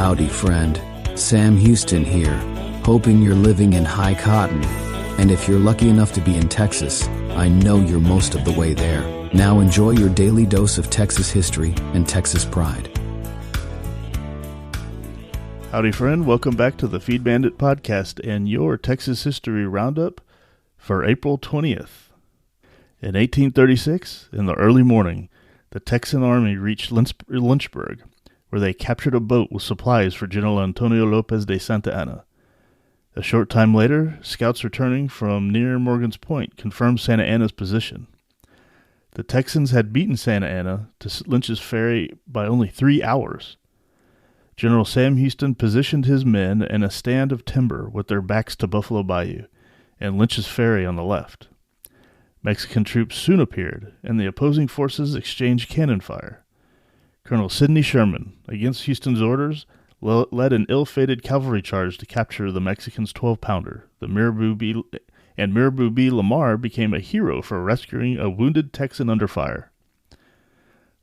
Howdy, friend. Sam Houston here, hoping you're living in high cotton. And if you're lucky enough to be in Texas, I know you're most of the way there. Now enjoy your daily dose of Texas history and Texas pride. Howdy, friend. Welcome back to the Feed Bandit podcast and your Texas History Roundup for April 20th. In 1836, in the early morning, the Texan army reached Lynchburg, where they captured a boat with supplies for General Antonio Lopez de Santa Anna. A short time later, scouts returning from near Morgan's Point confirmed Santa Anna's position. The Texans had beaten Santa Anna to Lynch's Ferry by only 3 hours. General Sam Houston positioned his men in a stand of timber with their backs to Buffalo Bayou and Lynch's Ferry on the left. Mexican troops soon appeared, and the opposing forces exchanged cannon fire. Colonel Sidney Sherman, against Houston's orders, led an ill-fated cavalry charge to capture the Mexicans' 12-pounder. The Mirabeau B. Lamar became a hero for rescuing a wounded Texan under fire.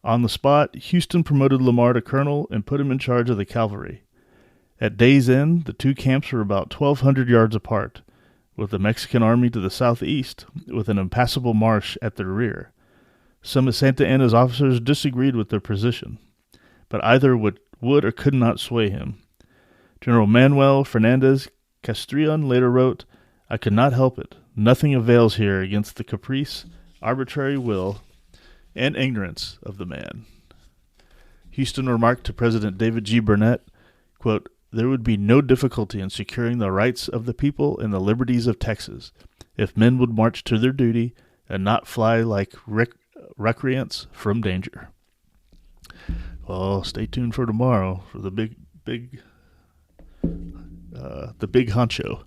On the spot, Houston promoted Lamar to colonel and put him in charge of the cavalry. At day's end, the two camps were about 1,200 yards apart, with the Mexican army to the southeast, with an impassable marsh at their rear. Some of Santa Anna's officers disagreed with their position, but either would or could not sway him. General Manuel Fernandez Castrillon later wrote, "I could not help it. Nothing avails here against the caprice, arbitrary will, and ignorance of the man." Houston remarked to President David G. Burnett, quote, "There would be no difficulty in securing the rights of the people and the liberties of Texas if men would march to their duty and not fly like recreants from danger." Well, stay tuned for tomorrow for the big honcho.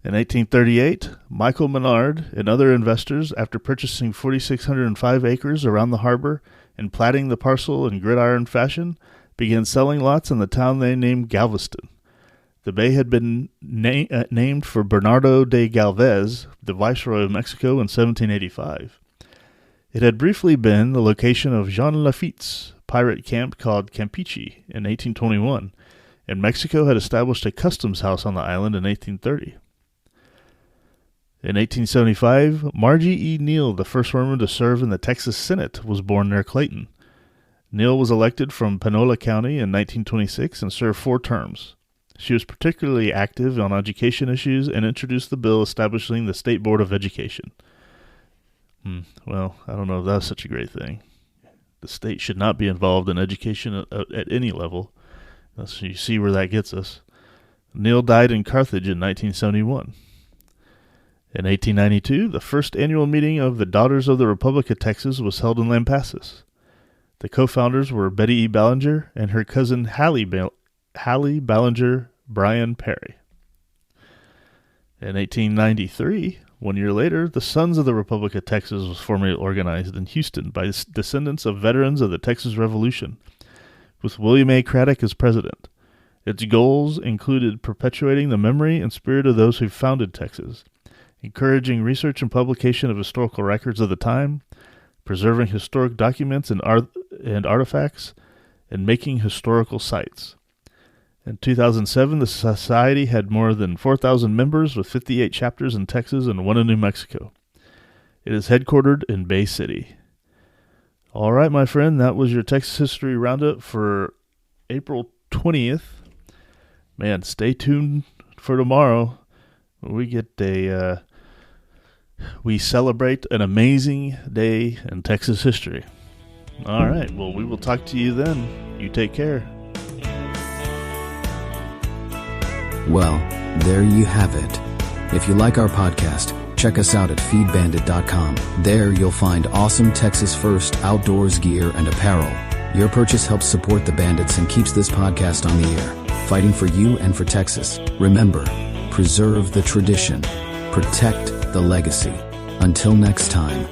In 1838, Michael Menard and other investors, after purchasing 4,605 acres around the harbor and platting the parcel in gridiron fashion, began selling lots in the town they named Galveston. The bay had been named for Bernardo de Galvez, the Viceroy of Mexico, in 1785. It had briefly been the location of Jean Lafitte's pirate camp called Campeche in 1821, and Mexico had established a customs house on the island in 1830. In 1875, Margie E. Neal, the first woman to serve in the Texas Senate, was born near Clayton. Neal was elected from Panola County in 1926 and served 4 terms. She was particularly active on education issues and introduced the bill establishing the State Board of Education. Well, I don't know if that's such a great thing. The state should not be involved in education at any level. So you see where that gets us. Neal died in Carthage in 1971. In 1892, the first annual meeting of the Daughters of the Republic of Texas was held in Lampasas. The co-founders were Betty E. Ballinger and her cousin Hallie Ballinger Bryan Perry. In 1893, 1 year later, the Sons of the Republic of Texas was formally organized in Houston by descendants of veterans of the Texas Revolution, with William A. Craddock as president. Its goals included perpetuating the memory and spirit of those who founded Texas, encouraging research and publication of historical records of the time, preserving historic documents and artifacts, and making historical sites. In 2007, the society had more than 4,000 members with 58 chapters in Texas and 1 in New Mexico. It is headquartered in Bay City. All right, my friend, that was your Texas History Roundup for April 20th. Man, stay tuned for tomorrow. We celebrate an amazing day in Texas history. All right, well, we will talk to you then. You take care. Well, there you have it. If you like our podcast, check us out at feedbandit.com. There you'll find awesome Texas First outdoors gear and apparel. Your purchase helps support the Bandits and keeps this podcast on the air, fighting for you and for Texas. Remember, preserve the tradition, protect the legacy. Until next time.